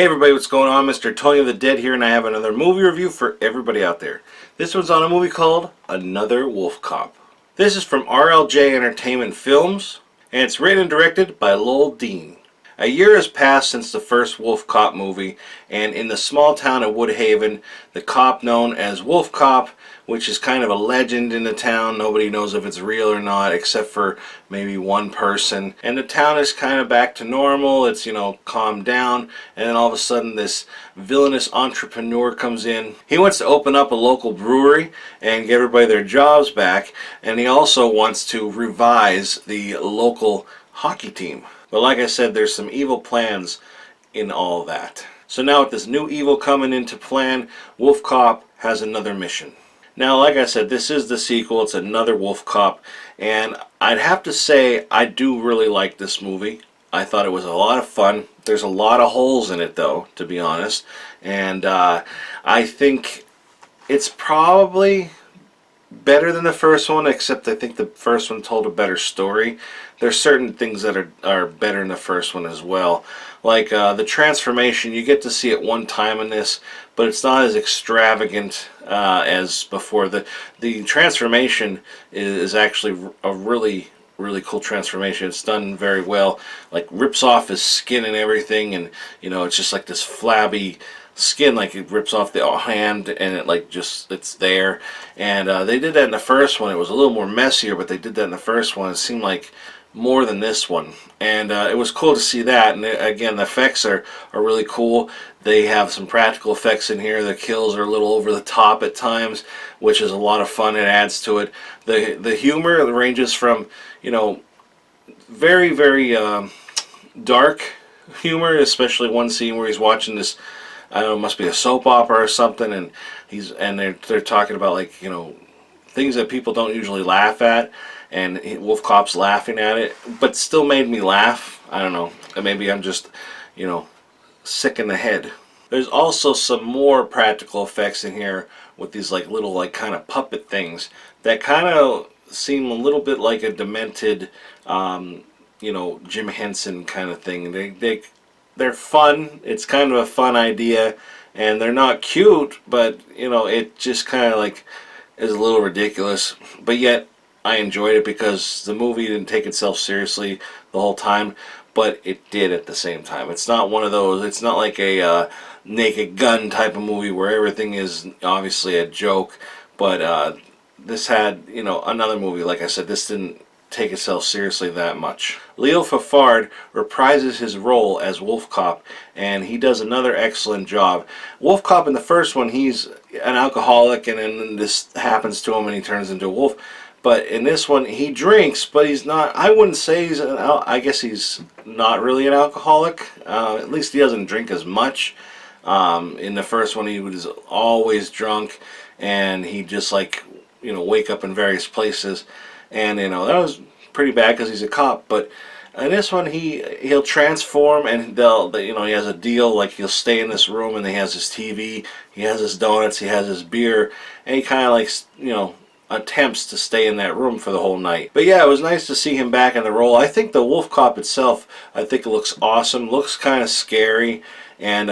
Hey everybody, what's going on? Mr. Tony of the Dead here, and I have another movie review for everybody out there. This one's on a movie called Another Wolfcop. This is from RLJE Entertainment Films, and it's written and directed by Lowell Dean. A year has passed since the first Wolfcop movie, and in the small town of Woodhaven, the cop known as Wolfcop, which is kind of a legend in the town, nobody knows if it's real or not except for maybe one person, and the town is kind of back to normal. It's, calmed down, and then all of a sudden this villainous entrepreneur comes in. He wants to open up a local brewery and give everybody their jobs back, and he also wants to revise the local hockey team. But like I said, there's some evil plans in all that. So now with this new evil coming into plan, Wolfcop has another mission. Now, like I said, this is the sequel. It's Another Wolfcop, and I'd have to say I do really like this movie. I thought it was a lot of fun. There's a lot of holes in it, though, to be honest, and I think it's probably better than the first one, except I think the first one told a better story. There's certain things that are better in the first one as well. Like the transformation, you get to see it one time in this, but it's not as extravagant as before. The transformation is actually a really cool transformation. It's done very well. Like rips off his skin and everything, and it's just like this flabby skin, like it rips off the hand, and it's there. And they did that in the first one. It was a little more messier, but they did that in the first one. It seemed like more than this one, and it was cool to see that. And again, the effects are really cool. They have some practical effects in here. The kills are a little over the top at times, which is a lot of fun. It adds to it. The humor ranges from very dark humor, especially one scene where he's watching this, I don't know, it must be a soap opera or something, and they're talking about things that people don't usually laugh at, and Wolfcop's laughing at it, but still made me laugh. I don't know, maybe I'm just sick in the head. There's also some more practical effects in here with these little kind of puppet things that kind of seem a little bit like a demented Jim Henson kind of thing. They're fun. It's kind of a fun idea, and they're not cute, but it just kind of is a little ridiculous. But yet I enjoyed it because the movie didn't take itself seriously the whole time, but it did at the same time. It's not one of those. It's not like a Naked Gun type of movie where everything is obviously a joke. But this had another movie. Like I said, this didn't take itself seriously that much. Leo Fafard reprises his role as Wolfcop, and he does another excellent job. Wolfcop in the first one, he's an alcoholic, and then this happens to him and he turns into a wolf. But in this one, he drinks, but he's not, I wouldn't say he's I guess he's not really an alcoholic. At least he doesn't drink as much. In the first one, he was always drunk, and he just wake up in various places. And that was pretty bad because he's a cop. But in this one, he'll transform, and he has a deal, he'll stay in this room, and he has his TV, he has his donuts, he has his beer, and he kind of attempts to stay in that room for the whole night. But yeah, it was nice to see him back in the role. I think the Wolfcop itself, I think it looks awesome, looks kind of scary, and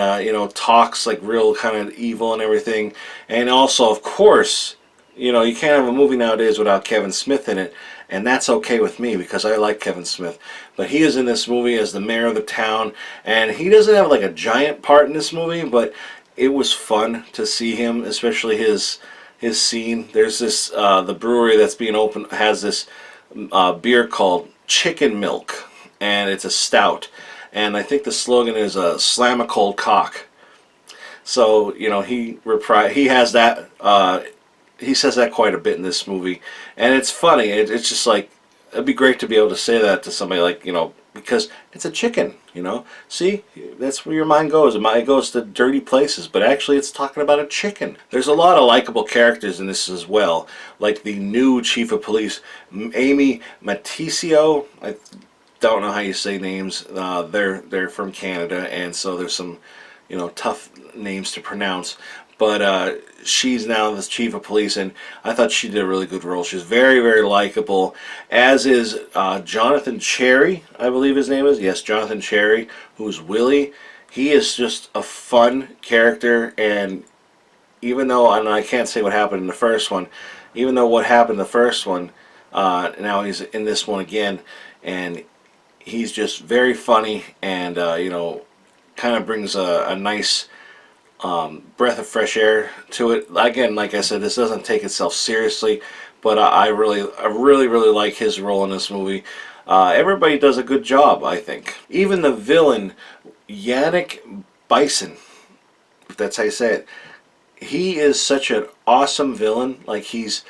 talks real kind of evil and everything. And also, of course, you can't have a movie nowadays without Kevin Smith in it, and that's okay with me because I like Kevin Smith. But he is in this movie as the mayor of the town, and he doesn't have a giant part in this movie, but it was fun to see him, especially his scene. There's this the brewery that's being opened has this beer called Chicken Milk, and it's a stout, and I think the slogan is "Slam a cold cock." So he has that. He says that quite a bit in this movie, and it's funny. It's just it'd be great to be able to say that to somebody, because it's a chicken, See, that's where your mind goes. It goes to dirty places, but actually it's talking about a chicken. There's a lot of likable characters in this as well, like the new chief of police, Amy Matysio. I don't know how you say names. They're from Canada, and so there's some tough names to pronounce. But she's now the chief of police, and I thought she did a really good role. She's very likable, as is Jonathan Cherry, I believe his name is. Yes, Jonathan Cherry, who's Willie. He is just a fun character, and even though, and I can't say what happened in the first one, even though what happened in the first one, now he's in this one again, and he's just very funny, and you know, kind of brings a nice breath of fresh air to it. Again, like I said, this doesn't take itself seriously, but I really like his role in this movie. Everybody does a good job, I think. Even the villain, Yannick Bisson, if that's how you say it, he is such an awesome villain. Like, he's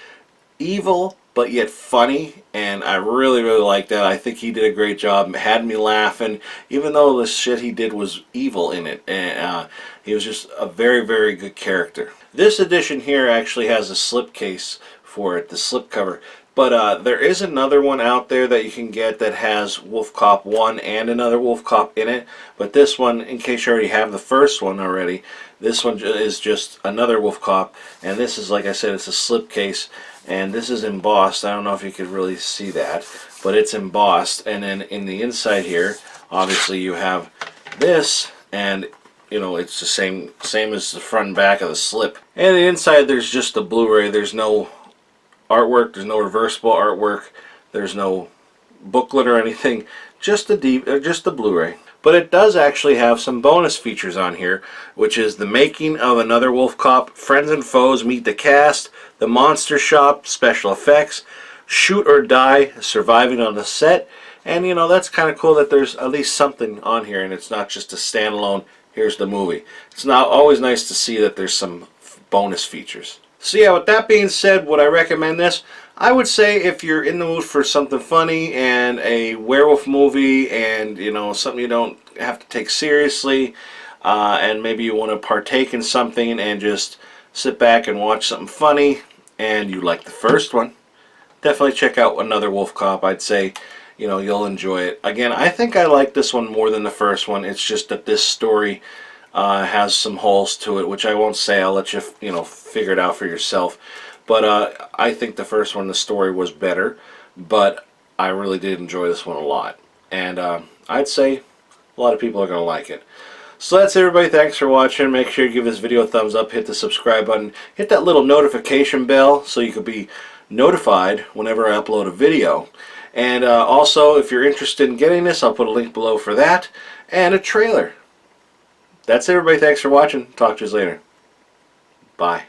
evil but yet funny, and I really like that. I think he did a great job. Had me laughing, even though the shit he did was evil in it. And he was just a very good character. This edition here actually has a slipcase for it, the slipcover. But there is another one out there that you can get that has Wolfcop 1 and another Wolfcop in it. But this one, in case you already have the first one already, this one is just another Wolfcop. And this is, like I said, it's a slipcase. And this is embossed. I don't know if you could really see that, but it's embossed. And then in the inside here, obviously you have this, and you know, it's the same as the front and back of the slip. And the inside, there's just the Blu-ray. There's no artwork. There's no reversible artwork. There's no booklet or anything. Just the Blu-ray. But it does actually have some bonus features on here, which is the making of another Wolfcop, friends and foes meet the cast, the monster shop, special effects, shoot or die, surviving on the set, and you know, that's kind of cool that there's at least something on here, and it's not just a standalone, here's the movie. It's not always nice to see that there's some bonus features. So yeah, with that being said, would I recommend this? I would say if you're in the mood for something funny and a werewolf movie, and you know, something you don't have to take seriously, and maybe you want to partake in something and just sit back and watch something funny, and you like the first one, definitely check out another Wolfcop. I'd say, you know, you'll enjoy it. Again, I think I like this one more than the first one. It's just that this story has some holes to it, which I won't say. I'll let you, you know, figure it out for yourself. But I think the first one, the story was better, but I really did enjoy this one a lot. And I'd say a lot of people are going to like it. So that's everybody. Thanks for watching. Make sure you give this video a thumbs up, hit the subscribe button, hit that little notification bell so you can be notified whenever I upload a video. And also, if you're interested in getting this, I'll put a link below for that, and a trailer. That's everybody. Thanks for watching. Talk to you later. Bye.